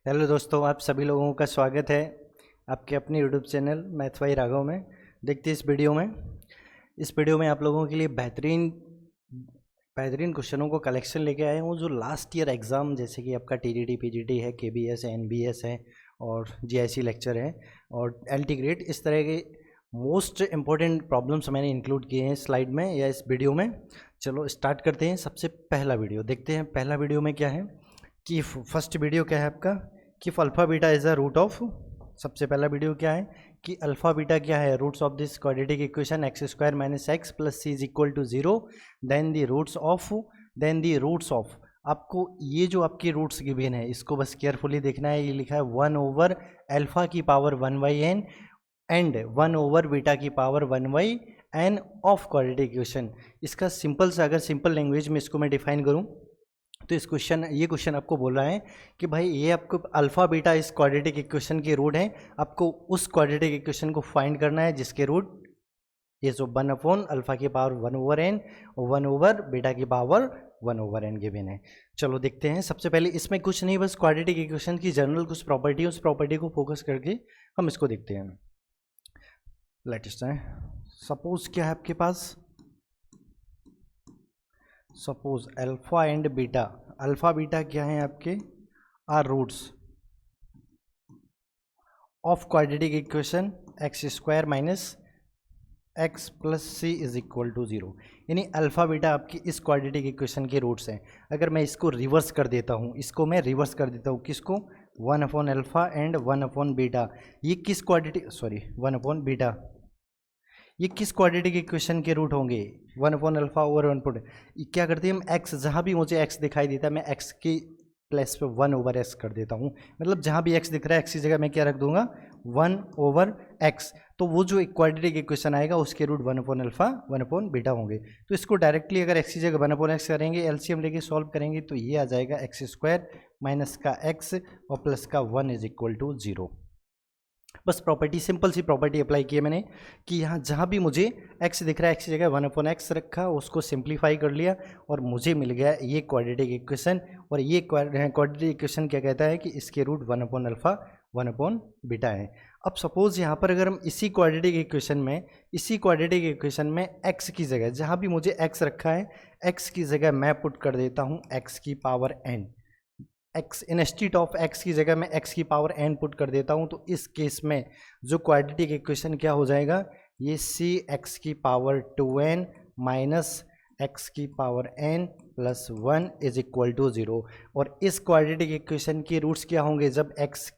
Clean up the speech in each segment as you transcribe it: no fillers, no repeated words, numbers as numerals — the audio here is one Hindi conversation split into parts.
हेलो दोस्तों, आप सभी लोगों का स्वागत है आपके अपने YouTube channel math by Raghav में। देखते हैं इस वीडियो में आप लोगों के लिए बेहतरीन बेहतरीन क्वेश्चनों को कलेक्शन लेके आए हूँ जो लास्ट ईयर एग्ज़ाम जैसे कि आपका टीडीटी पीजीटी है, केबीएस है, एनबीएस है और जीआईसी लेक्चर है और एलटी ग्रेड, इस तरह के मोस्ट इम्पॉर्टेंट प्रॉब्लम्स मैंने इंक्लूड किए हैं स्लाइड में या इस वीडियो में। चलो स्टार्ट करते हैं। सबसे पहला वीडियो देखते हैं। पहला वीडियो में क्या है कि फर्स्ट वीडियो क्या है आपका कि alpha beta is the root of. सबसे पहला वीडियो क्या है कि अल्फ़ा बीटा क्या है, roots of this quadratic equation x square minus x plus c is equal to zero, then the roots of आपको ये जो आपके रूट्स गिवन है इसको बस केयरफुली देखना है। ये लिखा है 1 ओवर अल्फ़ा की power 1/n and 1 over beta की power 1/n of quadratic equation. इसका सिंपल सा अगर सिंपल लैंग्वेज में इसको मैं डिफाइन करूँ तो ये क्वेश्चन आपको बोल रहा है कि भाई ये आपको अल्फ़ा बीटा इस क्वाड्रेटिक इक्वेशन के रूट हैं, आपको उस क्वाड्रेटिक इक्वेशन को फाइंड करना है जिसके रूट ये जो 1 अल्फ़ा की पावर 1/n और 1 ओवर बीटा की पावर 1/n गिवन है। चलो देखते हैं। सबसे पहले इसमें कुछ नहीं, बस क्वाड्रेटिक इक्वेशन की जनरल कुछ प्रॉपर्टी, उस प्रॉपर्टी को फोकस करके हम इसको देखते हैं। लेटेस्ट है, सपोज क्या है आपके पास, suppose alpha and beta. Alpha beta क्या है आपके are roots of quadratic equation x square minus x plus c is equal to zero. यानी अल्फा बीटा आपकी इस क्वाड्रेटिक इक्वेशन के रूट्स हैं। अगर मैं इसको रिवर्स कर देता हूँ, किसको 1 अल्फा एंड 1 बीटा। ये किस क्वाड्रेटिक 1 बीटा, ये किस क्वाड्रेटिक इक्वेशन के रूट होंगे 1 अल्फा ओवर 1 क्या करते हैं हम एक्स, जहाँ भी मुझे एक्स दिखाई देता है मैं एक्स की प्लेस पे 1 ओवर एक्स कर देता हूँ। मतलब जहाँ भी एक्स दिख रहा है एक्स की जगह मैं क्या रख दूंगा 1 ओवर एक्स। तो वो जो क्वाड्रेटिक इक्वेशन आएगा उसके रूट 1 अल्फा 1 बीटा होंगे। तो इसको डायरेक्टली अगर एक्स की जगह 1 एक्स करेंगे, एलसीएम लेके सॉल्व करेंगे तो ये आ जाएगा एक्स स्क्वायर माइनस का एक्स और प्लस का 1 इज इक्वल टू जीरो। बस प्रॉपर्टी, सिंपल सी प्रॉपर्टी अप्लाई की है मैंने कि यहाँ जहाँ भी मुझे x दिख रहा है एक्स की जगह 1/x रखा, उसको सिंप्लीफाई कर लिया और मुझे मिल गया ये क्वाड्रेटिक इक्वेशन। और ये क्वाड्रेटिक इक्वेशन क्या कहता है कि इसके रूट 1 अल्फा 1 बीटा है। अब सपोज यहाँ पर अगर हम इसी क्वाड्रेटिक इक्वेशन में x की जगह, जहाँ भी मुझे x रखा है x की जगह मैं पुट कर देता हूँ x की power n, x institute of x की जगह मैं x की पावर n पुट कर देता हूँ। तो इस केस में जो क्वाड्रेटिक इक्वेशन क्या हो जाएगा, ये c x की पावर 2n माइनस x की power n plus 1 is equal to zero. और इस क्वाड्रेटिक इक्वेशन के रूट्स क्या होंगे, जब x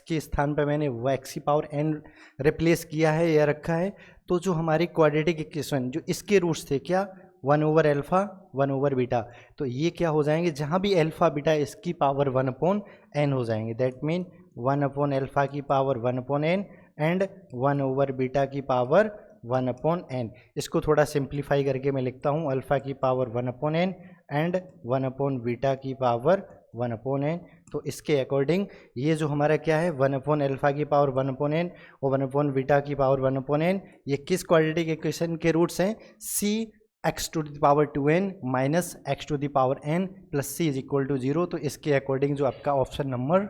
के स्थान पर मैंने वो x की पावर n रिप्लेस किया है या रखा है, तो जो हमारी क्वाड्रेटिक इक्वेशन जो इसके रूट्स थे क्या 1 ओवर अल्फा 1 ओवर बीटा, तो ये क्या हो जाएंगे, जहाँ भी अल्फा बीटा इसकी पावर 1/n हो जाएंगे। दैट मीन 1 अल्फा की power 1/n and 1 over beta की पावर 1/n। इसको थोड़ा सिंप्लीफाई करके मैं लिखता हूँ अल्फा की पावर 1/n एंड 1 बीटा की पावर 1/n। तो इसके अकॉर्डिंग ये जो हमारा क्या है 1 अल्फा की पावर 1/n और 1 बीटा की पावर 1/n, ये किस क्वाड्रेटिक इक्वेशन के रूट्स हैं, c x to the power 2n minus x to the power n plus c is equal to zero. तो इसके अकॉर्डिंग जो आपका option number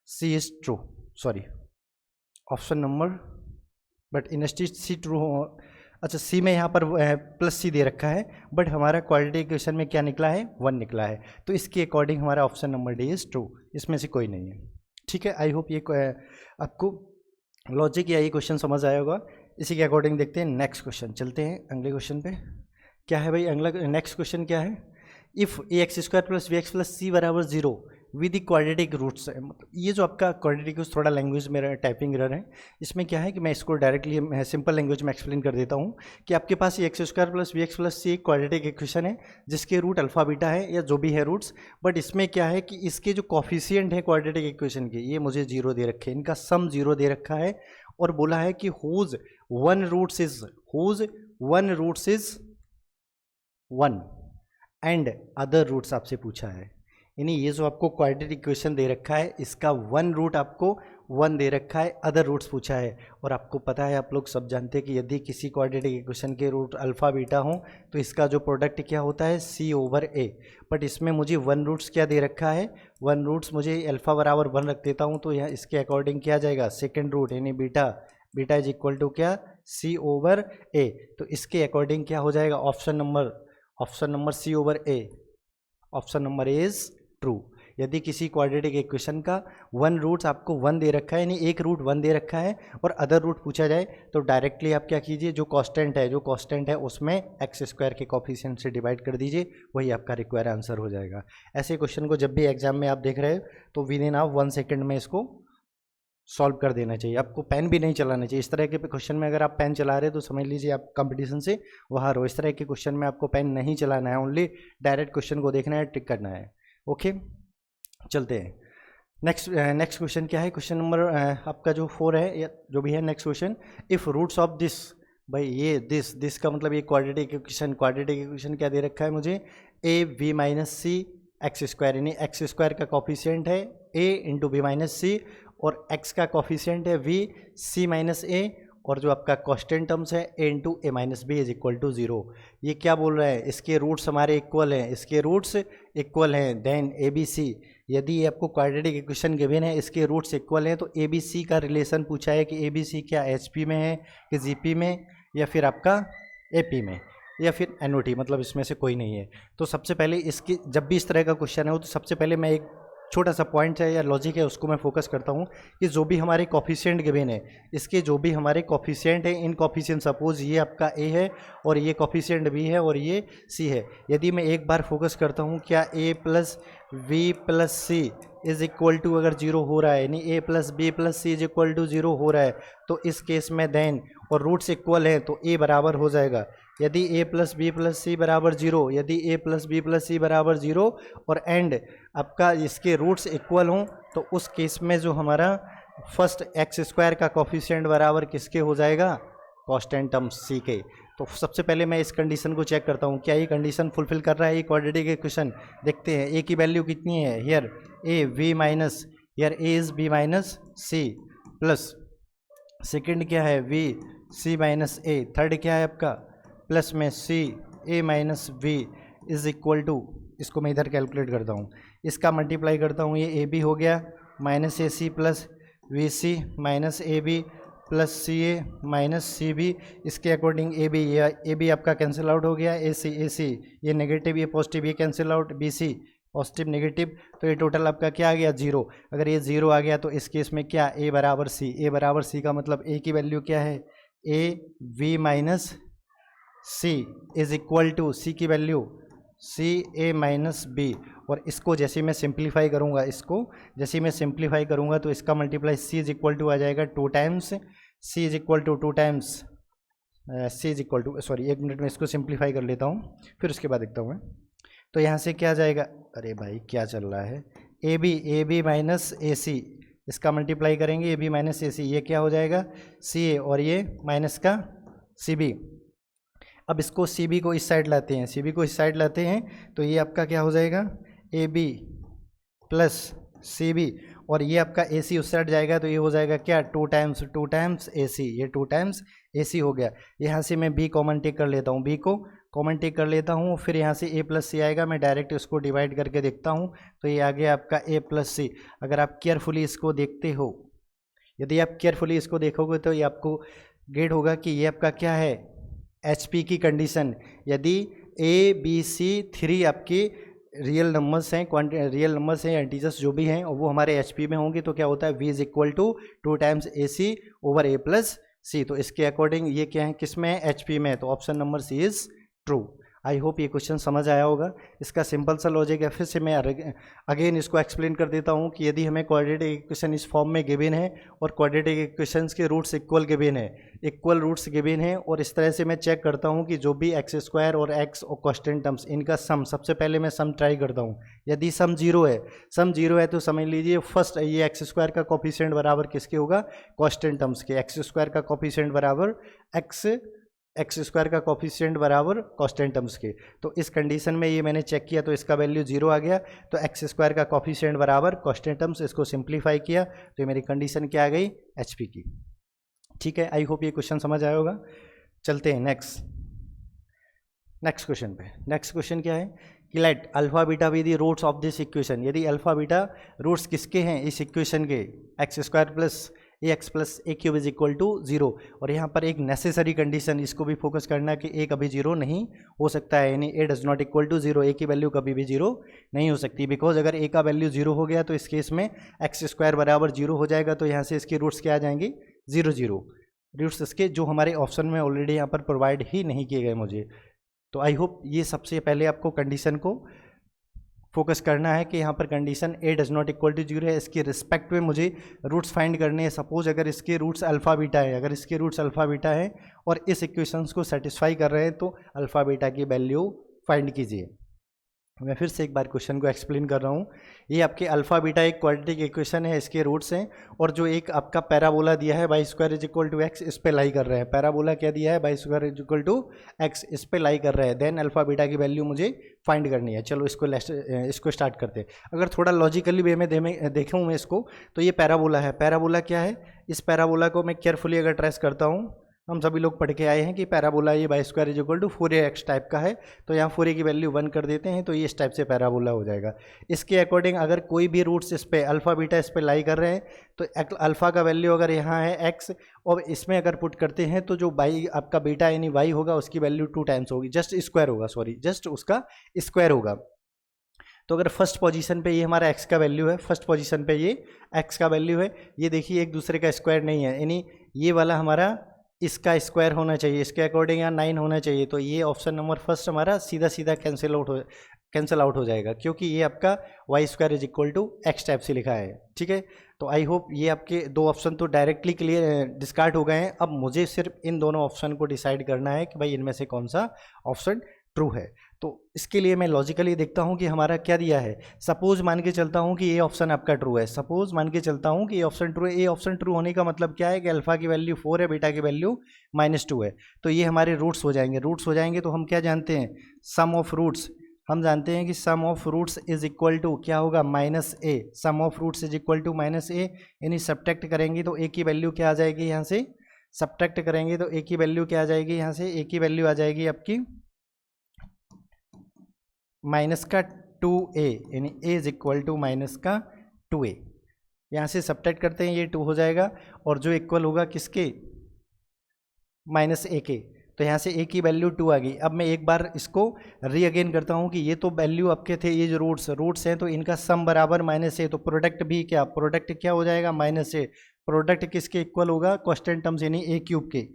c is true, option number but institute c true हो। अच्छा, सी में यहाँ पर प्लस सी दे रखा है बट हमारा क्वाड्रेटिक इक्वेशन में क्या निकला है 1 निकला है। तो इसके अकॉर्डिंग हमारा option number D is true, इसमें से कोई नहीं है। ठीक है, आई होप ये आपको लॉजिक या ये क्वेश्चन समझ आया होगा। इसी के अकॉर्डिंग देखते हैं नेक्स्ट क्वेश्चन। चलते हैं अगले क्वेश्चन पे। क्या है भाई अगला नेक्स्ट क्वेश्चन क्या है, if a x square plus b x plus c बराबर zero with the quadratic roots. मतलब ये जो आपका क्वाड्रेटिक थोड़ा लैंग्वेज मेरा टाइपिंग एरर है, इसमें क्या है कि मैं इसको डायरेक्टली सिंपल लैंग्वेज में एक्सप्लेन कर देता हूँ कि आपके पास ये x square plus b x plus c एक क्वाड्रेटिक इक्वेशन है जिसके रूट अल्फा बीटा है या जो भी है रूट्स। बट इसमें क्या है कि इसके जो कॉफिशिएंट है क्वाड्रेटिक इक्वेशन के, ये मुझे जीरो दे रखे हैं, इनका सम जीरो दे रखा है और बोला है कि whose one roots is 1 and other roots आपसे पूछा है। यानी ये जो आपको क्वाड्रेटिक इक्वेशन दे रखा है इसका वन रूट आपको 1 दे रखा है, अदर रूट्स पूछा है। और आपको पता है, आप लोग सब जानते हैं कि यदि किसी क्वाड्रेटिक इक्वेशन के रूट अल्फ़ा बीटा हों तो इसका जो प्रोडक्ट क्या होता है C/A। बट इसमें मुझे वन रूट्स क्या दे रखा है, वन रूट्स मुझे अल्फ़ा बराबर 1 रख देता हूँ, तो यहाँ इसके अकॉर्डिंग क्या आ जाएगा, सेकेंड रूट यानी beta, beta is equal to क्या C/A। तो इसके अकॉर्डिंग क्या हो जाएगा, option number C/A, option number is true. यदि किसी क्वाड्रेटिक इक्वेशन का वन रूट्स आपको 1 दे रखा है, यानी एक रूट 1 दे रखा है और अदर रूट पूछा जाए, तो डायरेक्टली आप क्या कीजिए, जो कांस्टेंट है उसमें x² के कोफिशिएंट से डिवाइड कर दीजिए, वही आपका रिक्वायर आंसर हो जाएगा। ऐसे क्वेश्चन को जब भी एग्जाम में आप देख रहे हो तो विद इन आप 1 सेकेंड में इसको सॉल्व कर देना चाहिए। आपको पेन भी नहीं चलाना चाहिए। इस तरह के क्वेश्चन में अगर आप पेन चला रहे हैं तो समझ लीजिए आप कंपटीशन से बाहर हो। इस तरह के क्वेश्चन में आपको पेन नहीं चलाना है, ओनली डायरेक्ट क्वेश्चन को देखना है, टिक करना है। ओके, चलते हैं नेक्स्ट क्वेश्चन क्या है, क्वेश्चन नंबर आपका जो 4 है या जो भी है next question, if roots of this, भाई ये दिस का मतलब ये क्वाड्रेटिक इक्वेशन क्या दे रखा है मुझे, AB - C x², यानी x² का कोफिशिएंट है A × B - C और x का कोफिशिएंट है V C - A, और जो आपका कांस्टेंट टर्म्स है A × A - B = 0। ये क्या बोल रहा है, इसके रूट्स हमारे इक्वल हैं, देन ABC, यदि ये आपको क्वाड्रेटिक इक्वेशन गिवन है, इसके रूट्स इक्वल हैं, तो ABC का रिलेशन पूछा है कि ABC क्या HP में है कि GP में या फिर आपका AP में या फिर NOT, मतलब इसमें से कोई नहीं है। तो सबसे पहले इसकी जब भी इस तरह का क्वेश्चन है तो सबसे पहले मैं एक छोटा सा पॉइंट है या लॉजिक है उसको मैं फोकस करता हूँ कि जो भी हमारे कोफिशिएंट गिवन है, इसके जो भी हमारे कोफिशिएंट है, इन कोफिशिएंट सपोज ये आपका A है और ये कोफिशिएंट B है और ये C है। यदि मैं एक बार फोकस करता हूँ क्या A + B + C = अगर 0 हो रहा है, यानी A + B + C = 0 हो रहा है, तो इस केस में देन और रूट्स इक्वल हैं तो A बराबर हो जाएगा। यदि A + B + C = 0, यदि A + B + C = 0 और एंड आपका इसके रूट्स इक्वल हों, तो उस केस में जो हमारा फर्स्ट x² का कोफिशिएंट बराबर किसके हो जाएगा, कांस्टेंट टर्म C के। तो सबसे पहले मैं इस कंडीशन को चेक करता हूँ, क्या ये कंडीशन फुलफिल कर रहा है ये क्वाड्रेटिक इक्वेशन। देखते हैं A की वैल्यू कितनी है, here A is B - C plus second क्या है V C - A, थर्ड क्या है आपका प्लस में C A - B = इसको मैं इधर कैलकुलेट करता हूँ, इसका मल्टीप्लाई करता हूँ, ये AB हो गया -AC plus VC - AB plus CA - CB, इसके अकॉर्डिंग AB आपका कैंसिल आउट हो गया, AC ये नेगेटिव ये पॉजिटिव ये cancel out, BC positive negative, तो ये टोटल आपका क्या आ गया 0। अगर ये 0 आ गया तो इस केस में क्या A बराबर C का मतलब A की वैल्यू क्या है, AB - C = C की वैल्यू CA - B, और इसको जैसे मैं सिंप्लीफाई करूँगा तो इसका मल्टीप्लाई C = आ जाएगा 2 टाइम्स सॉरी एक मिनट में इसको सिंप्लीफाई कर लेता हूँ, फिर उसके बाद देखता हूँ मैं। तो यहाँ से क्या आ जाएगा, अरे भाई क्या चल रहा है, AB - AC, इसका मल्टीप्लाई करेंगे AB - AC, ये क्या हो जाएगा CA और ये माइनस का CB। अब इसको CB को इस साइड लाते हैं, तो ये आपका क्या हो जाएगा AB प्लस CB, और ये आपका AC उस साइड जाएगा तो ये हो जाएगा क्या 2 टाइम्स AC, ये 2 टाइम्स AC हो गया। यहाँ से मैं B कॉमन टेक कर लेता हूँ, B को कॉमन टेक कर लेता हूँ, फिर यहाँ से A + C आएगा, मैं डायरेक्ट इसको डिवाइड करके देखता हूँ, तो ये आ गया आपका A + C। अगर आप केयरफुली इसको देखते हो, यदि आप केयरफुली इसको देखोगे तो ये आपको गेट होगा कि ये आपका क्या है HP की कंडीशन। यदि A B C 3 आपके रियल नंबर्स हैं इंटीजर्स जो भी हैं और वो हमारे HP में होंगे, तो क्या होता है V = 2 times AC / A + C। तो इसके अकॉर्डिंग ये क्या है, किस में है HP में, तो option number C is true. I hope ये क्वेश्चन समझ आया होगा। इसका सिंपल सा लॉजिक है, फिर से मैं अगेन इसको एक्सप्लेन कर देता हूँ कि यदि हमें क्वाड्रेटिक इक्वेशन इस फॉर्म में गिवन है और क्वाड्रेटिक इक्वेशंस के रूट्स इक्वल रूट्स गिवन है, और इस तरह से मैं चेक करता हूँ कि जो भी x² और x और कांस्टेंट टर्म्स इनका सम, सबसे पहले मैं सम ट्राई करता हूँ। यदि सम जीरो है तो समझ लीजिए फर्स्ट ये x² का कोफिशिएंट बराबर किसके होगा, कांस्टेंट टर्म्स के। x² का कोफिशिएंट बराबर x एक्स स्क्वायर का कोफिशिएंट बराबर कांस्टेंट टर्म्स के। तो इस कंडीशन में ये मैंने चेक किया तो इसका वैल्यू 0 आ गया, तो एक्स स्क्वायर का कोफिशिएंट बराबर कांस्टेंट टर्म्स, इसको सिंप्लीफाई किया तो मेरी कंडीशन क्या आ गई, एचपी की। ठीक है, आई होप ये क्वेश्चन समझ आया होगा। चलते हैं नेक्स्ट क्वेश्चन पे। नेक्स्ट क्वेश्चन क्या है कि let alpha beta be the roots of this equation. यदि अल्फा बीटा रूट्स किसके हैं इस इक्वेशन के, x square plus a x plus a cube is equal to 0। और यहाँ पर एक नेसेसरी कंडीशन, इसको भी फोकस करना कि ए कभी 0 नहीं हो सकता है, यानी ए डज नॉट इक्वल टू 0, ए की वैल्यू कभी भी 0 नहीं हो सकती। बिकॉज अगर ए का वैल्यू 0 हो गया तो इस केस में एक्स स्क्वायर बराबर 0 हो जाएगा, तो यहाँ से इसके रूट्स क्या आ जाएंगे, 0 0। रूट्स इसके जो हमारे ऑप्शन में ऑलरेडी यहाँ पर प्रोवाइड ही नहीं किए गए मुझे। तो आई होप ये सबसे पहले आपको कंडीशन को फोकस करना है कि यहाँ पर condition a does not equal to 0 है, इसके रिस्पेक्ट में मुझे रूट्स फाइंड करने हैं। सपोज अगर इसके रूट्स अल्फ़ा बीटा है, अगर इसके रूट्स अल्फ़ा बीटा है और इस इक्वेशंस को सेटिस्फाई कर रहे हैं तो अल्फ़ा बीटा की वैल्यू फाइंड कीजिए। मैं फिर से एक बार क्वेश्चन को एक्सप्लेन कर रहा हूँ। ये आपके अल्फ़ा बीटा एक क्वाड्रेटिक इक्वेशन है, इसके रूट्स हैं, और जो एक आपका पैराबोला दिया है y square is equal to x, इस पे लाई कर रहे हैं। पैराबोला क्या दिया है, y square is equal to x, इस पे लाई कर रहे हैं। देन अल्फ़ा बीटा की वैल्यू मुझे फाइंड करनी है। चलो इसको स्टार्ट करते हैं। अगर थोड़ा लॉजिकली वे में देखूँ मैं इसको, तो ये पैराबोला है। पैराबोला क्या है, इस पैराबोला को मैं केयरफुली अगर ट्रेस करता हूँ, हम सभी लोग पढ़ के आए हैं कि पैराबोला ये y square is equal to 4ax type का है, तो यहाँ 4a की वैल्यू 1 कर देते हैं तो ये इस टाइप से पैराबोला हो जाएगा। इसके अकॉर्डिंग अगर कोई भी रूट्स इस पे अल्फ़ा बीटा इस पे लाई कर रहे हैं तो अल्फ़ा का वैल्यू अगर यहाँ है x और इसमें अगर पुट करते हैं तो जो बाई आपका बीटा यानी y होगा उसकी वैल्यू 2 टाइम्स होगी, जस्ट उसका स्क्वायर होगा। तो अगर फर्स्ट पोजीशन पे ये हमारा x का वैल्यू है, फर्स्ट पोजीशन पे ये x का वैल्यू है, ये देखिए एक दूसरे का स्क्वायर नहीं है, यानी ये वाला हमारा इसका स्क्वायर होना चाहिए, इसके अकॉर्डिंग यहाँ 9 होना चाहिए। तो ये ऑप्शन नंबर फर्स्ट हमारा सीधा सीधा कैंसिल आउट हो जाएगा, क्योंकि ये आपका y square is equal to x type से लिखा है। ठीक है, तो आई होप ये आपके दो ऑप्शन तो डायरेक्टली क्लियर डिस्कार्ड हो गए हैं। अब मुझे सिर्फ इन दोनों ऑप्शन को डिसाइड करना है कि भाई इनमें से कौन सा ऑप्शन ट्रू है। तो इसके लिए मैं लॉजिकली देखता हूँ कि हमारा क्या दिया है। सपोज मान के चलता हूँ कि ये ऑप्शन आपका ट्रू है, सपोज मान के चलता हूँ कि ये ऑप्शन ट्रू है। ये ऑप्शन ट्रू होने का मतलब क्या है कि अल्फा की वैल्यू 4 है, बीटा की वैल्यू -2 है, तो ये हमारे रूट्स हो जाएंगे। तो हम क्या जानते हैं, सम ऑफ रूट्स, हम जानते हैं कि sum of roots is equal to क्या होगा, -a। Sum of roots is equal to -a, यानी सब्ट्रैक्ट करेंगे तो a की वैल्यू क्या आ जाएगी, यहाँ से सब्ट्रैक्ट करेंगे तो a की वैल्यू क्या आ जाएगी, यहाँ से a की वैल्यू आ जाएगी आपकी -2a, यानी a is equal to -2a। यहाँ से सब्ट्रैक्ट करते हैं, ये 2 हो जाएगा, और जो इक्वल होगा किसके, -a के। तो यहाँ से a की वैल्यू 2 आ गई। अब मैं एक बार इसको री अगेन करता हूँ कि ये तो वैल्यू आपके थे, ये जो रूट्स हैं तो इनका सम बराबर -a, तो प्रोडक्ट भी प्रोडक्ट क्या हो जाएगा, -a। प्रोडक्ट किसके इक्वल होगा, कांस्टेंट टर्म्स यानी a क्यूब के।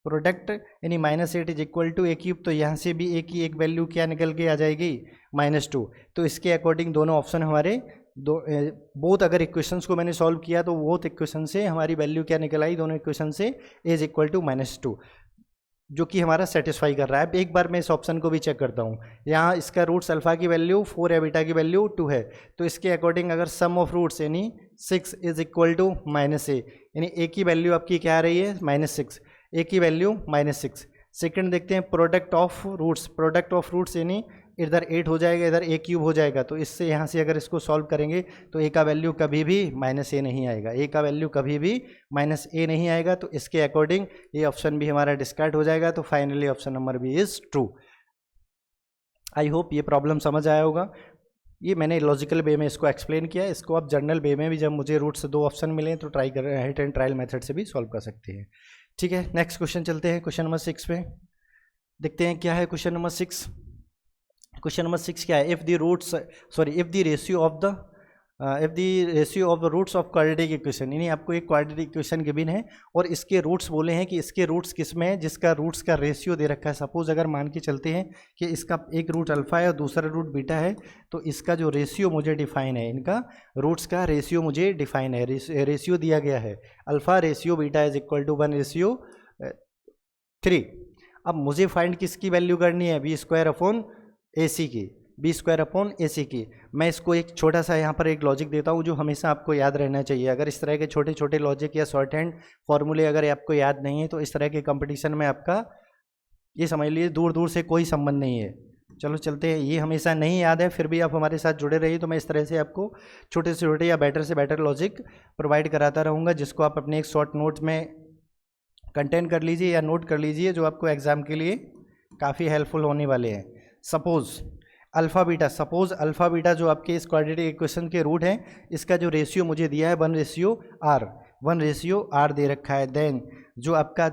प्रोडक्ट यानी -8 is equal to a cube, तो यहाँ से भी a की एक वैल्यू क्या निकल के आ जाएगी, -2। तो इसके अकॉर्डिंग दोनों ऑप्शन हमारे बोथ अगर इक्वेशंस को मैंने सॉल्व किया तो बोथ इक्वेशन से हमारी वैल्यू क्या निकल आई, दोनों इक्वेशन से a इज इक्वल टू -2, जो कि हमारा सेटिस्फाई कर रहा है। एक बार मैं इस ऑप्शन को भी चेक करता हूँ। यहाँ इसका रूट्स अल्फा की वैल्यू 4 है, बीटा की वैल्यू 2 है, तो इसके अकॉर्डिंग अगर सम ऑफ रूट्स यानी 6 इज इक्वल टू -a, यानी a की वैल्यू आपकी क्या आ रही है, -6, a की वैल्यू -6। सेकंड देखते हैं प्रोडक्ट ऑफ रूट्स यानी इधर 8 हो जाएगा, इधर a क्यूब हो जाएगा, तो इससे यहाँ से अगर इसको सॉल्व करेंगे तो a का वैल्यू कभी भी -a नहीं आएगा, a का वैल्यू कभी भी -a नहीं आएगा। तो इसके अकॉर्डिंग ये ऑप्शन भी हमारा डिस्कार्ड हो जाएगा। तो finally option number B is true. I hope ये प्रॉब्लम समझ आया होगा। ये मैंने लॉजिकल वे में इसको एक्सप्लेन किया, इसको आप जनरल वे में भी जब मुझे रूट से 2 ऑप्शन मिले तो ट्राई कर हिट एंड ट्रायल मेथड से भी सॉल्व कर सकते हैं। ठीक है, नेक्स्ट क्वेश्चन चलते हैं, क्वेश्चन नंबर 6 पे देखते हैं क्या है। क्वेश्चन नंबर 6 क्या है, if the ratio of the roots of quadratic equation, यानी आपको एक क्वाड्रेटिक इक्वेशन गिवन है और इसके रूट्स बोले हैं कि इसके रूट्स किस में है, जिसका रूट्स का रेशियो दे रखा है। सपोज अगर मान के चलते हैं कि इसका एक रूट अल्फा है और दूसरा रूट बीटा है, तो इसका जो रेशियो मुझे डिफाइन है, इनका रूट्स का रेशियो मुझे डिफाइन है, रेशियो दिया गया है, alpha ratio beta is equal to 1:3। अब मुझे फाइंड किसकी वैल्यू करनी है, b² की। मैं इसको एक छोटा सा यहाँ पर एक लॉजिक देता हूँ जो हमेशा आपको याद रहना चाहिए। अगर इस तरह के छोटे छोटे लॉजिक या शॉर्ट हैंड फॉर्मूले अगर आपको याद नहीं है तो इस तरह के कंपटीशन में आपका ये समझ लीजिए दूर दूर से कोई संबंध नहीं है। चलो चलते हैं, ये हमेशा नहीं याद है, फिर भी आप हमारे साथ जुड़े रहिए, तो मैं इस तरह से आपको छोटे से छोटे या बेटर से बेटर लॉजिक प्रोवाइड कराता रहूँगा, जिसको आप अपने एक शॉर्ट नोट में कंटेन कर लीजिए या नोट कर लीजिए, जो आपको एग्जाम के लिए काफ़ी हेल्पफुल होने वाले हैं। सपोज अल्फ़ा बीटा जो आपके इस क्वाड्रेटिक इक्वेशन के रूट हैं, इसका जो रेशियो मुझे दिया है 1:r दे रखा है। देन जो आपका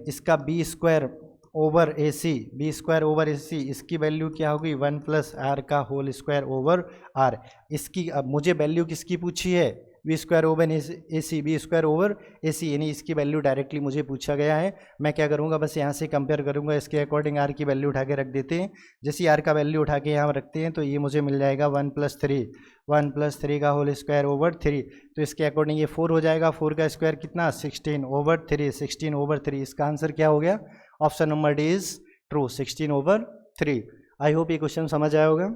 इसका b² ओवर AC इसकी वैल्यू क्या होगी 1 + r का होल स्क्वायर ओवर r। इसकी अब मुझे वैल्यू किसकी पूछी है, b² ओवर AC, यानी इसकी वैल्यू डायरेक्टली मुझे पूछा गया है। मैं क्या करूँगा, बस यहाँ से कंपेयर करूँगा, इसके अकॉर्डिंग r की वैल्यू उठा के रख देते हैं। जैसे r का वैल्यू उठा के यहाँ रखते हैं तो ये मुझे मिल जाएगा 1 + 3 का होल स्क्वायर ओवर 3, तो इसके अकॉर्डिंग ये 4 हो जाएगा। 4 का स्क्वायर कितना 16 ओवर 3। इसका आंसर क्या हो गया, option number D is true, 16/3। I hope ये क्वेश्चन समझ आया होगा।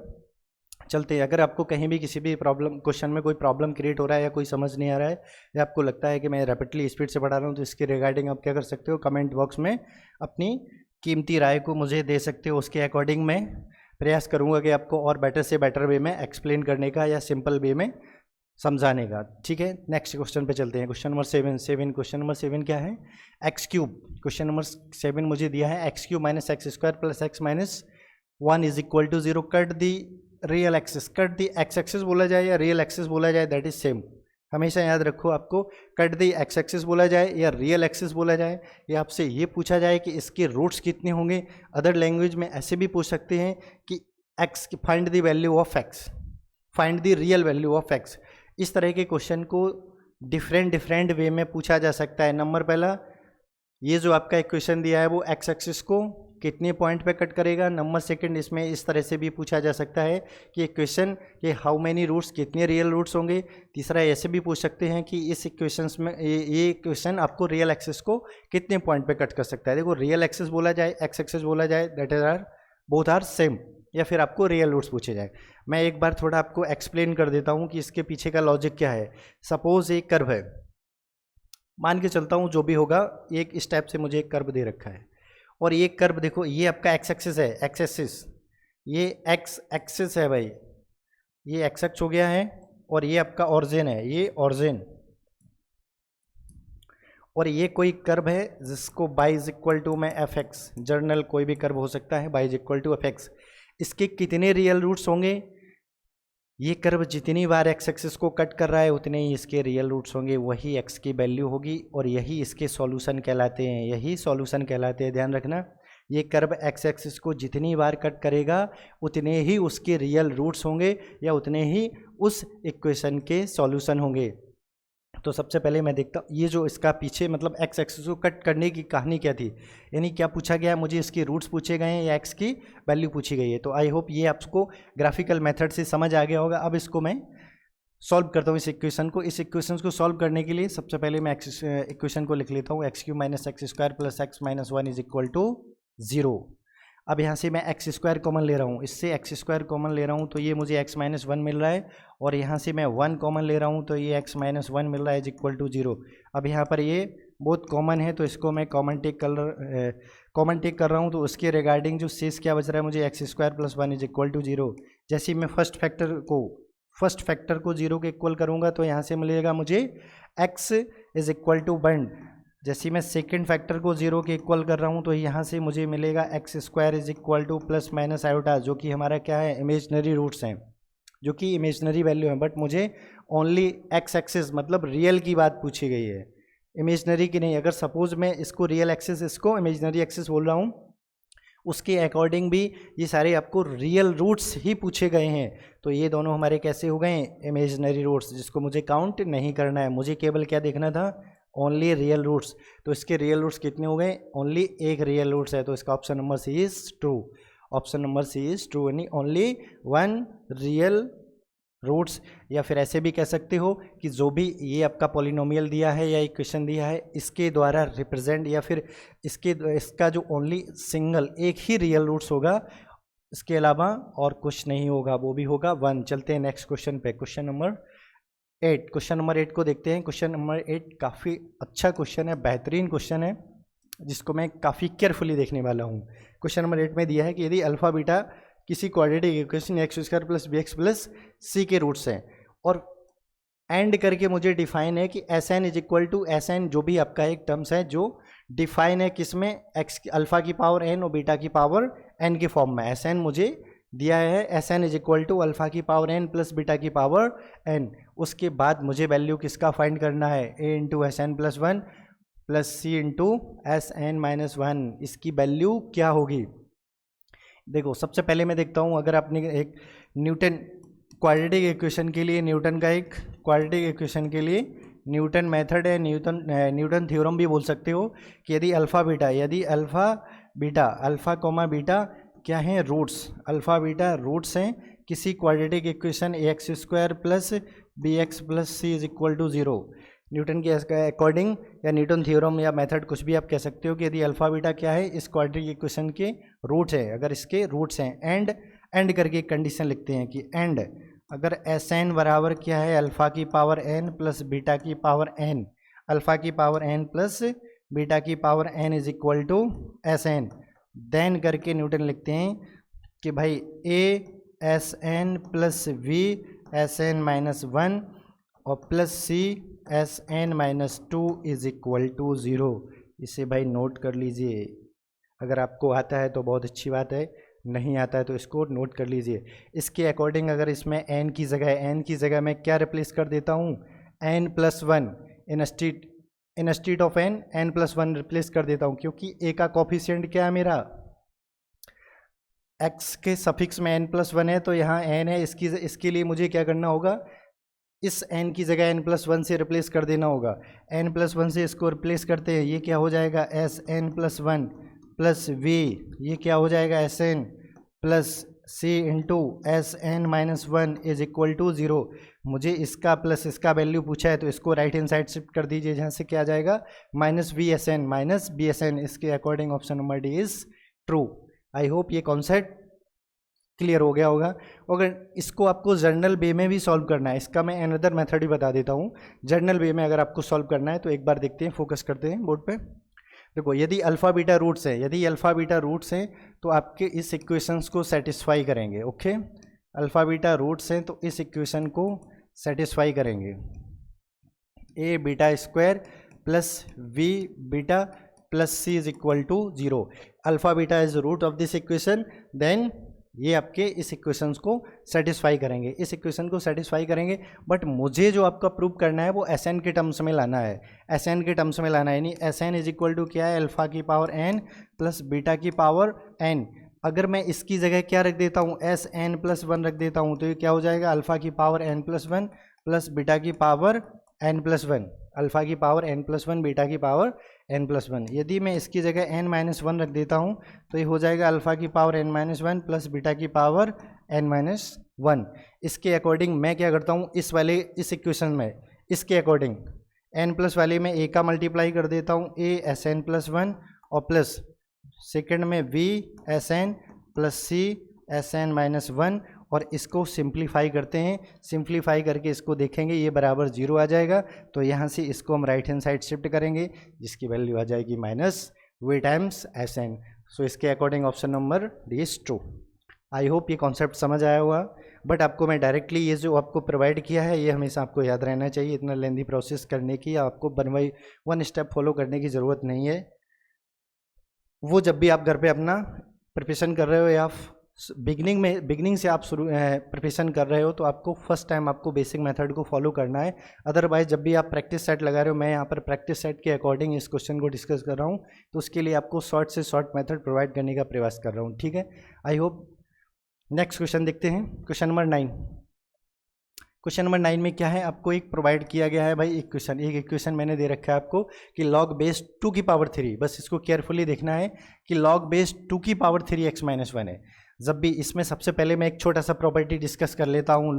चलते हैं, अगर आपको कहीं भी किसी भी प्रॉब्लम क्वेश्चन में कोई प्रॉब्लम क्रिएट हो रहा है या कोई समझ नहीं आ रहा है या आपको लगता है कि मैं रैपिडली स्पीड से पढ़ा रहा हूँ, तो इसके रिगार्डिंग आप क्या कर सकते हो, कमेंट बॉक्स में अपनी कीमती राय को मुझे दे सकते हो। उसके अकॉर्डिंग मैं प्रयास करूँगा कि आपको और बेटर से बेटर वे में एक्सप्लेन करने का या सिंपल वे में समझाने का। ठीक है, नेक्स्ट क्वेश्चन पे चलते हैं। क्वेश्चन नंबर 7 क्या है, x³ क्वेश्चन नंबर 7 मुझे दिया है x³ - x² + x - 1 = 0। कट दी रियल एक्सिस, कट दी एक्स एक्सिस बोला जाए या रियल एक्सिस बोला जाए, दैट इज सेम। हमेशा याद रखो, आपको कट दी एक्स एक्सिस बोला जाए या रियल एक्सिस बोला जाए, या आपसे ये पूछा जाए कि इसके रूट्स कितने होंगे। अदर लैंग्वेज में ऐसे भी पूछ सकते हैं कि x find the value of x, find the real value of x. इस तरह के क्वेश्चन को डिफरेंट वे में पूछा जा सकता है। नंबर पहला, ये जो आपका इक्वेशन दिया है वो एक्स एक्सिस को कितने पॉइंट पे कट करेगा। नंबर सेकंड, इसमें इस तरह से भी पूछा जा सकता है कि इक्वेशन के हाउ मेनी रूट्स, कितने रियल रूट्स होंगे। तीसरा, ऐसे भी पूछ सकते हैं कि इस इक्वेशंस में ये इक्वेशन आपको रियल एक्सिस को कितने पॉइंट पे कट कर सकता है। देखो, रियल एक्सिस बोला जाए, एक्स एक्सिस बोला जाए, that is both are same, या फिर आपको रियल रूट्स पूछे जाए। मैं एक बार थोड़ा आपको एक्सप्लेन कर देता हूँ कि इसके पीछे का लॉजिक क्या है। सपोज एक कर्व है, मान के चलता हूँ जो भी होगा, एक इस टाइप से मुझे एक कर्व दे रखा है, और ये कर्व देखो, ये आपका एक्स एक्सिस है, एक्स एक्सिस, ये एक्स एक्सिस है भाई, ये एक्स एक्स हो गया है, और ये आपका ऑरिजिन है, ये ऑरिजिन, और ये कोई कर्व है जिसको y = में एफ एक्स, जर्नल कोई भी कर्व हो सकता है, y = एफ एक्स। इसके कितने रियल रूट्स होंगे, ये कर्व जितनी बार एक्स एक्सिस को कट कर रहा है उतने ही इसके रियल रूट्स होंगे, वही x की वैल्यू होगी, और यही इसके सॉल्यूशन कहलाते हैं, यही सॉल्यूशन कहलाते हैं। ध्यान रखना, ये कर्व एक्स एक्सिस को जितनी बार कट करेगा उतने ही उसके रियल रूट्स होंगे, या उतने ही उस इक्वेशन के सॉल्यूशन होंगे। तो सबसे पहले मैं देखता हूँ ये जो इसका पीछे मतलब एक्स एक्सिस को कट करने की कहानी क्या थी, यानी क्या पूछा गया, मुझे इसके रूट्स पूछे गए हैं या एक्स की वैल्यू पूछी गई है। तो आई होप ये आपको ग्राफिकल मेथड से समझ आ गया होगा। अब इसको मैं सॉल्व करता हूँ इस इक्वेशन को। इस इक्वेशन को सॉल्व करने के लिए सबसे पहले मैं इक्वेशन को लिख लेता हूँ, x³ - x² + x - 1 = 0। अब यहाँ से मैं x² कॉमन ले रहा हूँ, इससे x² कॉमन ले रहा हूँ तो ये मुझे x - 1 मिल रहा है, और यहाँ से मैं 1 कॉमन ले रहा हूँ तो ये x - 1 मिल रहा है = 0। अब यहाँ पर ये बहुत कॉमन है तो इसको मैं कॉमन टेक कर रहा हूँ, तो उसके रिगार्डिंग जो शेष क्या बच रहा है मुझे x² + 1 = 0। जैसे ही मैं फर्स्ट फैक्टर को 0 के इक्वल करूँगा तो यहाँ से मिलेगा मुझे x = 1। जैसे मैं सेकंड फैक्टर को 0 के इक्वल कर रहा हूँ तो यहाँ से मुझे मिलेगा x² = ± आयोटा, जो कि हमारा क्या है, इमेजनरी रूट्स हैं, जो कि इमेजनरी वैल्यू है, बट मुझे ओनली एक्स एक्सिस मतलब रियल की बात पूछी गई है, इमेजनरी की नहीं। अगर सपोज मैं इसको रियल एक्सिस, इसको इमेजनरी एक्सिस बोल रहा हूँ, उसके अकॉर्डिंग भी ये सारे आपको रियल रूट्स ही पूछे गए हैं, तो ये दोनों हमारे कैसे हो गए, इमेजनरी रूट्स, जिसको मुझे काउंट नहीं करना है, मुझे केवल क्या देखना था, ओनली रियल रूट्स। तो इसके रियल रूट्स कितने हो गए, ओनली एक रियल रूट्स है, तो इसका option number C is true. Option number C is true, यानी ओनली 1 रियल रूट्स। या फिर ऐसे भी कह सकते हो कि जो भी ये आपका पॉलिनोमियल दिया है या इक्वेशन दिया है, इसके द्वारा रिप्रेजेंट या फिर इसका जो ओनली सिंगल एक ही रियल रूट्स होगा, इसके अलावा और कुछ नहीं होगा, वो भी होगा 1। चलते हैं नेक्स्ट क्वेश्चन पे, क्वेश्चन नंबर 8 को देखते हैं। क्वेश्चन नंबर 8 काफ़ी अच्छा क्वेश्चन है, बेहतरीन क्वेश्चन है, जिसको मैं काफ़ी केयरफुली देखने वाला हूँ। क्वेश्चन नंबर 8 में दिया है कि यदि अल्फा बीटा किसी quadratic equation x square plus b x plus c के रूट्स हैं, और एंड करके मुझे डिफाइन है कि S N is equal to S N, जो भी आपका एक टर्म्स है जो डिफाइन है किसमें, एक्स अल्फा की पावर एन और बीटा की पावर एन के फॉर्म में। एस एन मुझे दिया है, s N is equal to alpha की पावर एन प्लस बीटा की पावर एन। उसके बाद मुझे वैल्यू किसका फाइंड करना है, a into S N plus one plus c into S N minus one. इसकी वैल्यू क्या होगी? देखो सबसे पहले मैं देखता हूँ, अगर आपने एक न्यूटन क्वाड्रेटिक इक्वेशन के लिए, न्यूटन का एक क्वाड्रेटिक इक्वेशन के लिए न्यूटन मेथड है, न्यूटन थ्योरम भी बोल सकते हो, कि यदि alpha beta alpha comma beta क्या है, रूट्स, अल्फ़ा बीटा रूट्स हैं किसी quadratic equation a x square plus b x plus c is equal to zero. Newton के अकॉर्डिंग या न्यूटन थ्योरम या मेथड कुछ भी आप कह सकते हो कि यदि अल्फ़ा बीटा क्या है, इस क्वाड्रेटिक इक्वेशन के रूट्स है, अगर इसके रूट्स हैं, एंड करके एक कंडीशन लिखते हैं कि एंड अगर एस एन बराबर क्या है, अल्फ़ा की पावर एन प्लस बीटा की पावर एन, अल्फ़ा की पावर एन प्लस बीटा की power n is equal to S n, then करके न्यूटन लिखते हैं कि भाई a S N plus v S N minus one और plus C S N minus two is equal to zero. इसे भाई नोट कर लीजिए, अगर आपको आता है तो बहुत अच्छी बात है, नहीं आता है तो इसको नोट कर लीजिए। इसके अकॉर्डिंग अगर इसमें n की जगह मैं क्या रिप्लेस कर देता हूँ, n plus one instead of n plus one replace कर देता हूँ, क्योंकि a का कॉफिशिएंट क्या है मेरा, x के सफिक्स में n प्लस वन है, तो यहाँ n है, इसके लिए मुझे क्या करना होगा, इस n की जगह n प्लस वन से रिप्लेस कर देना होगा। n प्लस वन से इसको रिप्लेस करते हैं, ये क्या हो जाएगा, S N plus one plus v, ये क्या हो जाएगा, S N plus c into S N minus one is equal to zero. मुझे इसका प्लस इसका वैल्यू पूछा है, तो इसको राइट हैंड साइड शिफ्ट कर दीजिए, जहाँ से क्या आ जाएगा, minus v S N minus b s n. इसके according option number D is true. I hope ये कॉन्सेप्ट क्लियर हो गया होगा। अगर इसको आपको जर्नल वे में भी सॉल्व करना है, इसका मैं अनदर मेथड ही बता देता हूँ। जर्नल वे में अगर आपको सॉल्व करना है तो एक बार देखते हैं, फोकस करते हैं बोर्ड पे। देखो यदि अल्फ़ा बीटा रूट्स हैं, तो आपके इस इक्वेशंस को सेटिस्फाई करेंगे। ओके, अल्फ़ा बीटा रूट्स हैं तो इस इक्वेशन को सेटिस्फाई करेंगे, a beta square plus v beta plus c is equal to zero. Alpha beta is root of this equation, then ये आपके इस इक्वेशंस को सेटिस्फाई करेंगे, बट मुझे जो आपका प्रूव करना है वो एस एन के टर्म्स में लाना है, यानी S N is equal to क्या है, अल्फ़ा की पावर एन प्लस बीटा की पावर एन। अगर मैं इसकी जगह क्या रख देता हूँ, एस एन प्लस वन रख देता हूँ, तो ये क्या हो जाएगा, अल्फ़ा की power N plus one plus beta की power N plus one, alpha की power N plus one beta की पावर एन प्लस वन। यदि मैं इसकी जगह एन माइनस वन रख देता हूँ, तो ये हो जाएगा अल्फ़ा की power N minus one plus beta की पावर एन माइनस वन। इसके अकॉर्डिंग मैं क्या करता हूँ, इस इक्वेशन में इसके अकॉर्डिंग एन प्लस वाले में ए का मल्टीप्लाई कर देता हूँ, A S N plus one और प्लस सेकेंड में V S N plus C S N minus one, और इसको सिंप्लीफाई करते हैं। सिंप्लीफाई करके इसको देखेंगे, ये बराबर जीरो आ जाएगा, तो यहाँ से इसको हम राइट हैंड साइड शिफ्ट करेंगे, जिसकी वैल्यू आ जाएगी minus v times s n. So इसके according option number D is true. I hope ये कॉन्सेप्ट समझ आया हुआ, बट आपको मैं डायरेक्टली ये जो आपको प्रोवाइड किया है, ये हमेशा आपको याद रहना चाहिए। इतना लेंदी प्रोसेस करने की, आपको वन स्टेप फॉलो करने की ज़रूरत नहीं है। वो जब भी आप घर पे अपना प्रिपरेशन कर रहे हो या बिगनिंग से आप शुरू प्रिपरेशन कर रहे हो, तो आपको फर्स्ट टाइम आपको बेसिक मेथड को फॉलो करना है। अदरवाइज जब भी आप प्रैक्टिस सेट लगा रहे हो, मैं यहाँ पर प्रैक्टिस सेट के अकॉर्डिंग इस क्वेश्चन को डिस्कस कर रहा हूँ, तो उसके लिए आपको शॉर्ट से शॉर्ट मेथड प्रोवाइड करने का प्रयास कर रहा हूँ, ठीक है। I hope. नेक्स्ट क्वेश्चन देखते हैं, क्वेश्चन नंबर 9। क्वेश्चन नंबर 9 में क्या है, आपको एक प्रोवाइड किया गया है भाई एक इक्वेशन मैंने दे रखा है आपको कि log बेस 2 की पावर 3, बस इसको केयरफुली देखना है कि log बेस 2 की पावर 3 x माइनस वन है। जब भी इसमें सबसे पहले मैं एक छोटा सा प्रॉपर्टी डिस्कस कर लेता हूँ,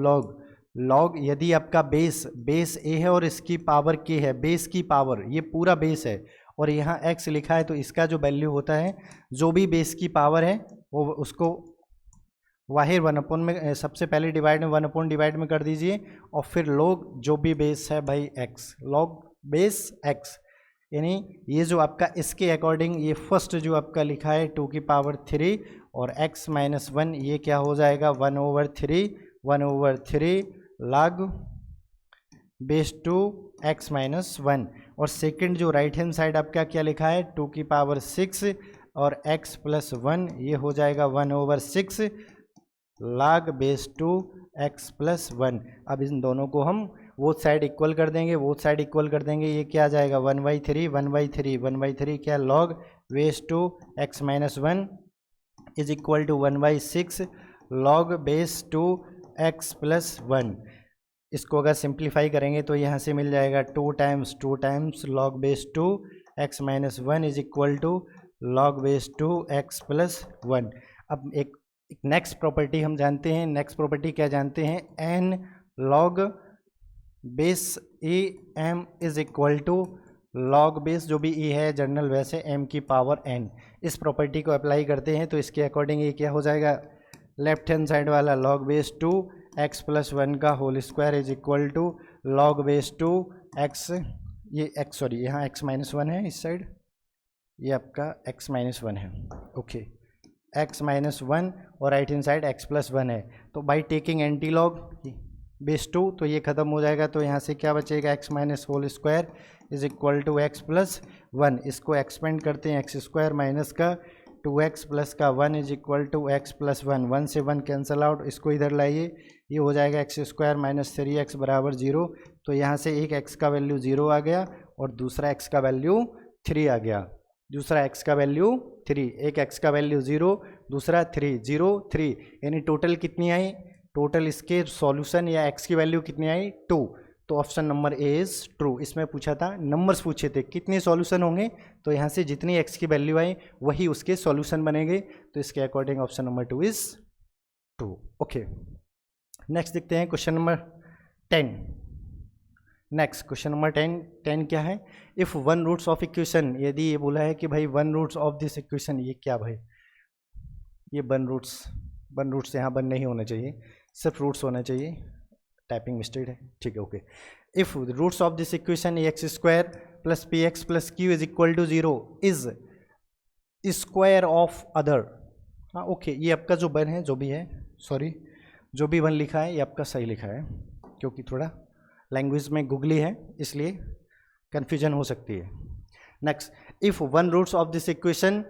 log यदि आपका बेस a है और इसकी पावर k है, बेस की पावर, ये पूरा बेस है और यहाँ x लिखा है, तो इसका जो वैल्यू होता है, जो भी बेस की पावर है वो उसको बाहर 1/, में सबसे पहले डिवाइड में 1/, डिवाइड में कर दीजिए, और फिर log जो भी बेस है भाई x, log बेस x, यानी ये जो आपका इसके अकॉर्डिंग ये फर्स्ट जो आपका लिखा है 2 की पावर 3 और x माइनस 1 ये क्या हो जाएगा 1/3 log बेस 2 x माइनस 1। और सेकंड जो राइट हैंड साइड आपका क्या लिखा है 2 की पावर 6 और x प्लस 1 ये हो जाएगा 1/6 log बेस 2 x प्लस 1। अब इन दोनों को हम वो साइड इक्वल कर देंगे, ये क्या आ जाएगा 1/3 क्या log base 2 x minus 1 is equal to 1/6 log base 2 x plus 1। इसको अगर सिंप्लीफाई करेंगे तो यहाँ से मिल जाएगा 2 times log base 2 x minus 1 is equal to log base 2 x plus 1। अब एक नेक्स्ट प्रॉपर्टी हम जानते हैं, नेक्स्ट प्रॉपर्टी क्या जानते हैं, n log base e m is equal to log base जो भी e है जनरल वैसे m की पावर n। इस प्रॉपर्टी को अप्लाई करते हैं तो इसके अकॉर्डिंग ये क्या हो जाएगा, लेफ्ट हैंड साइड वाला log बेस 2 x प्लस 1 का whole square is equal to log base 2 x, ये x सॉरी यहाँ x माइनस 1 है इस साइड, ये आपका x माइनस 1 है, ओके x माइनस 1 और right hand side x plus 1 है। तो by taking anti log base 2 तो ये ख़त्म हो जाएगा, तो यहाँ से क्या बचेगा x minus whole square is equal to x plus 1। इसको एक्सपेंड करते हैं x स्क्वायर माइनस का 2x प्लस का 1 is equal to x plus 1, 1 से 1 कैंसिल आउट, इसको इधर लाइए, ये हो जाएगा x स्क्वायर माइनस 3x बराबर 0। तो यहाँ से एक x का वैल्यू 0 आ गया और दूसरा x का वैल्यू 3 आ गया, दूसरा x का वैल्यू 3, एक x का वैल्यू 0 दूसरा 3, 0 3, यानी टोटल कितनी आई, टोटल इसके सॉल्यूशन या x की वैल्यू कितनी आई 2। तो option number A is true. इसमें पूछा था, नंबर्स पूछे थे कितने सॉल्यूशन होंगे, तो यहाँ से जितनी x की वैल्यू आई वही उसके सॉल्यूशन बनेंगे, तो इसके according option number 2 is true. Okay, next देखते हैं question number 10। Next question number 10 क्या है, if one roots of equation, यदि ये बोला है कि भाई one roots of this equation, ये क्या भाई, ये वन रूट्स यहाँ वन नहीं होना चाहिए, सिर्फ रूट्स होना चाहिए, टाइपिंग मिस्टेक है, ठीक है okay. If roots of this equation x square plus P x plus Q is equal to 0 is square of other, हाँ ओके, ये आपका जो वन है, जो भी है, सॉरी जो भी वन लिखा है ये आपका सही लिखा है, क्योंकि थोड़ा लैंग्वेज में गुगली है इसलिए कन्फ्यूजन हो सकती है। Next, if one roots of this equation,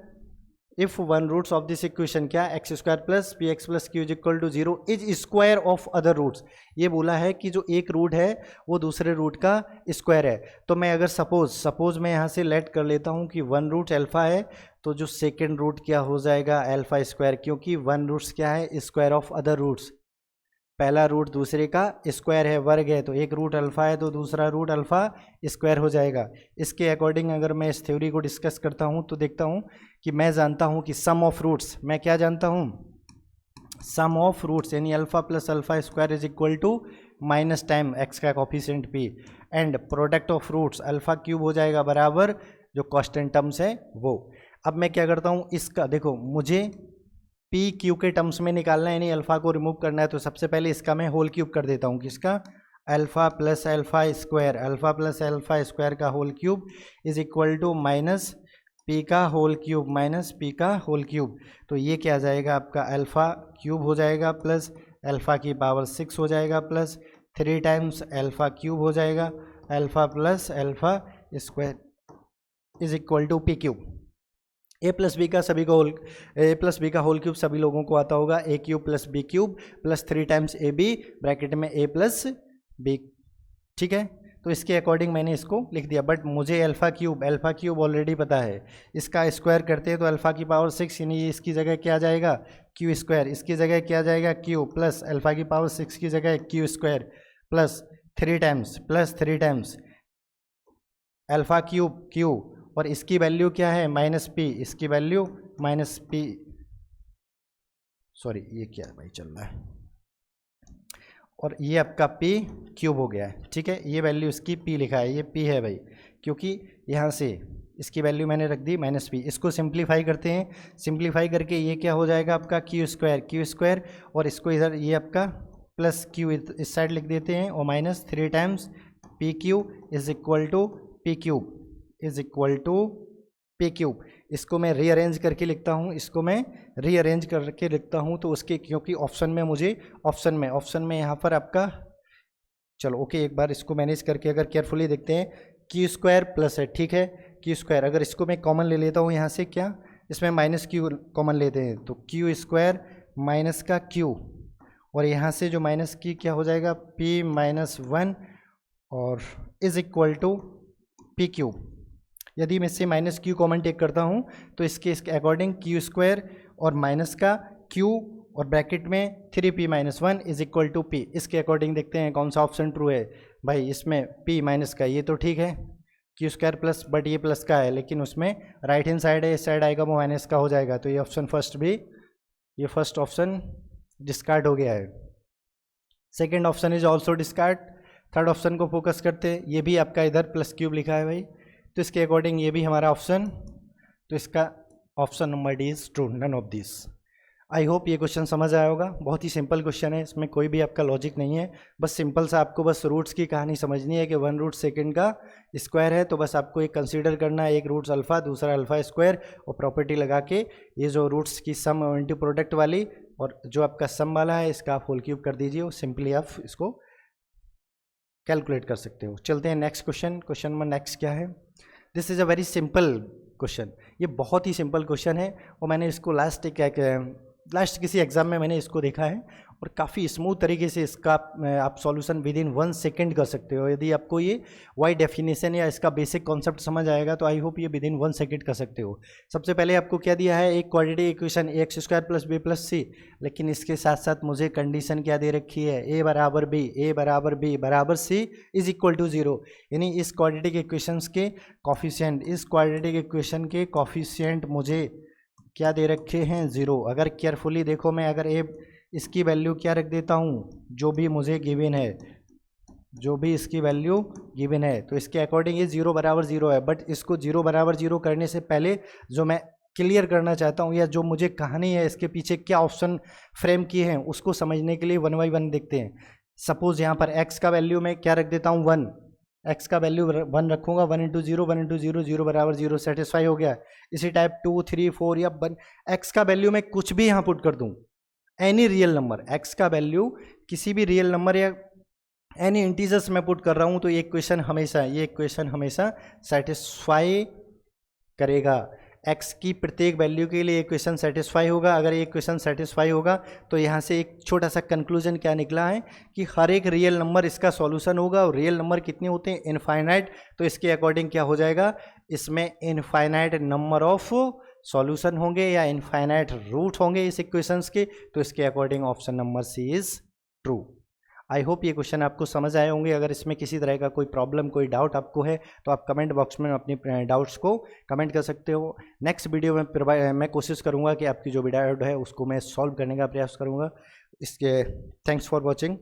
if one roots of this equation क्या, x square plus P x plus Q is equal to 0 is square of other roots, ये बोला है कि जो एक रूट है वो दूसरे रूट का स्क्वायर है। तो मैं अगर सपोज मैं यहाँ से लेट कर लेता हूँ कि वन रूट अल्फा है, तो जो सेकेंड रूट क्या हो जाएगा अल्फा स्क्वायर, क्योंकि वन रूट्स क्या है स्क्वायर ऑफ अदर रूट्स, पहला रूट दूसरे का स्क्वायर है, वर्ग है, तो एक रूट अल्फा है तो दूसरा रूट अल्फा स्क्वायर हो जाएगा। इसके अकॉर्डिंग अगर मैं इस थ्योरी को डिस्कस करता हूँ तो देखता हूँ कि मैं जानता हूँ कि सम ऑफ रूट्स, मैं क्या जानता हूँ, सम ऑफ रूट्स यानी alpha plus alpha square is equal to minus time x का coefficient p, and product of roots alpha cube हो जाएगा बराबर जो कांस्टेंट टर्म्स है वो। अब मैं क्या करता हूँ, इसका देखो मुझे पी क्यू के टर्म्स में निकालना है, यानी अल्फा को रिमूव करना है, तो सबसे पहले इसका मैं होल क्यूब कर देता हूँ, किसका, अल्फा प्लस अल्फा स्क्वायर का whole cube is equal to minus P का होल क्यूब माइनस पी का होल क्यूब। तो ये क्या आ जाएगा आपका अल्फा क्यूब हो जाएगा प्लस अल्फा की पावर 6 हो जाएगा प्लस 3 टाइम्स अल्फा क्यूब हो जाएगा, alpha plus alpha square is equal to P cube. A plus b का होल क्यूब सभी लोगों को आता होगा, a cube plus b cube plus 3 times a b bracket में ए प्लस बी, ठीक है। तो इसके अकॉर्डिंग मैंने इसको लिख दिया, बट मुझे अल्फा क्यूब ऑलरेडी पता है, इसका स्क्वायर करते हैं तो अल्फा की पावर 6 यानी इसकी जगह क्या आ जाएगा क्यू स्क्वायर, इसकी जगह क्या आ जाएगा क्यू प्लस अल्फा की पावर 6 की जगह Q square plus 3 times alpha cube Q, और इसकी वैल्यू क्या है माइनस पी, इसकी वैल्यू माइनस पी, सॉरी ये क्या है भाई चल रहा है, और ये आपका पी क्यूब हो गया है, ठीक है। ये वैल्यू इसकी पी लिखा है, ये पी है भाई, क्योंकि यहाँ से इसकी वैल्यू मैंने रख दी माइनस पी। इसको सिंप्लीफाई करते हैं, सिंप्लीफाई करके ये क्या हो जाएगा आपका क्यू स्क्वायर, और इसको इधर ये आपका प्लस क्यू इस साइड लिख देते हैं, और minus 3 times P Q is equal to P cube, is equal to P cube. इसको मैं रीअरेंज करके लिखता हूँ, इसको मैं रीअरेंज करके लिखता हूँ, तो उसके क्योंकि ऑप्शन में मुझे ऑप्शन में यहाँ पर आपका, चलो ओके, एक बार इसको मैनेज करके अगर केयरफुली देखते हैं, क्यू स्क्वायर प्लस है, ठीक है, क्यू स्क्वायर, अगर इसको मैं कॉमन ले लेता हूँ यहाँ से, क्या इसमें माइनस क्यू कॉमन लेते हैं, तो क्यू स्क्वायर माइनस का क्यू, और यहाँ से जो माइनस की क्या हो जाएगा, p माइनस 1, और is equal to P cube. यदि मैं इससे माइनस क्यू कॉमन टेक करता हूँ तो इसके अकॉर्डिंग क्यू स्क्वायर और माइनस का क्यू और ब्रैकेट में 3p minus 1 is equal to P. इसके अकॉर्डिंग देखते हैं कौन सा ऑप्शन ट्रू है। भाई इसमें p माइनस का ये तो ठीक है, क्यू स्क्वायर प्लस, बट ये प्लस का है, लेकिन उसमें राइट हैंड साइड है, इस साइड आएगा वो माइनस का हो जाएगा, तो ये ऑप्शन फर्स्ट भी, ये फर्स्ट ऑप्शन डिस्कार्ड हो गया है। Second option is also discard. Third option को फोकस करते हैं, ये भी आपका इधर प्लस क्यूब लिखा है भाई, तो इसके अकॉर्डिंग ये भी हमारा ऑप्शन, तो इसका option number D is true, none of this. I hope ये क्वेश्चन समझ आया होगा। बहुत ही सिंपल क्वेश्चन है, इसमें कोई भी आपका लॉजिक नहीं है, बस सिंपल सा आपको बस रूट्स की कहानी समझनी है कि 1 रूट सेकेंड का स्क्वायर है, तो बस आपको एक कंसीडर करना है, एक रूट्स अल्फ़ा, दूसरा अल्फ़ा स्क्वायर, और प्रॉपर्टी लगा के ये जो रूट्स की सम इंटू प्रोडक्ट वाली और जो आपका सम वाला है इसका आप होल क्यूब कर दीजिए, सिंपली आप इसको कैलकुलेट कर सकते हो। चलते हैं next question. Question number next क्या है, this is a very simple question. ये बहुत ही सिंपल क्वेश्चन है और मैंने इसको लास्ट किसी एग्जाम में मैंने इसको देखा है और काफ़ी स्मूथ तरीके से इसका आप सॉल्यूशन विद इन 1 सेकेंड कर सकते हो। यदि आपको ये वाई डेफिनेशन या इसका बेसिक कॉन्सेप्ट समझ आएगा तो आई होप ये विद इन 1 सेकेंड कर सकते हो। सबसे पहले आपको क्या दिया है, एक quadratic equation a x square plus b plus c, लेकिन इसके साथ साथ मुझे कंडीशन क्या दे रखी है, ए बराबर बी बराबर सी इज इक्वल टू 0। यानी इस क्वाड्रेटिक इक्वेशंस के कॉफिशिएंट, इस क्वाड्रेटिक इक्वेशन के कॉफिशिएंट मुझे क्या दे रखे हैं, 0। अगर केयरफुली देखो, मैं अगर ए इसकी वैल्यू क्या रख देता हूँ, जो भी मुझे गिवन है, जो भी इसकी वैल्यू गिवन है, तो इसके अकॉर्डिंग ये 0 बराबर 0 है। बट इसको 0 बराबर 0 करने से पहले जो मैं क्लियर करना चाहता हूँ या जो मुझे कहानी है इसके पीछे क्या ऑप्शन फ्रेम किए हैं उसको समझने के लिए 1 बाई 1 देखते हैं। सपोज यहाँ पर x का वैल्यू मैं क्या रख देता हूँ, 1, x का वैल्यू 1 रखूँगा, 1 इंटू 0 1 इंटू 0 0 बराबर 0 सेटिस्फाई हो गया। इसी टाइप 2 3 4 या 1, x का वैल्यू मैं कुछ भी यहाँ पुट कर दूँ, एनी रियल नंबर, x का वैल्यू किसी भी रियल नंबर या एनी इंटीजर्स में पुट कर रहा हूँ, तो ये इक्वेशन हमेशा सेटिस्फाई करेगा। x की प्रत्येक वैल्यू के लिए इक्वेशन सेटिस्फाई होगा। अगर ये इक्वेशन सेटिस्फाई होगा तो यहाँ से एक छोटा सा कंक्लूजन क्या निकला है कि हर एक रियल नंबर इसका सॉल्यूशन होगा। और रियल नंबर कितने होते हैं, इनफाइनाइट, तो इसके अकॉर्डिंग क्या हो जाएगा, इसमें इनफाइनाइट नंबर ऑफ सॉल्यूशन होंगे या इनफाइनाइट रूट होंगे इस इक्वेशंस के, तो इसके according option number C is true. I hope ये क्वेश्चन आपको समझ आए होंगे। अगर इसमें किसी तरह का कोई प्रॉब्लम, कोई डाउट आपको है तो आप कमेंट बॉक्स में अपनी डाउट्स को कमेंट कर सकते हो। नेक्स्ट वीडियो में मैं कोशिश करूंगा कि आपकी जो भी डाउट है उसको मैं सॉल्व करने का प्रयास करूंगा। इसके थैंक्स फॉर वॉचिंग।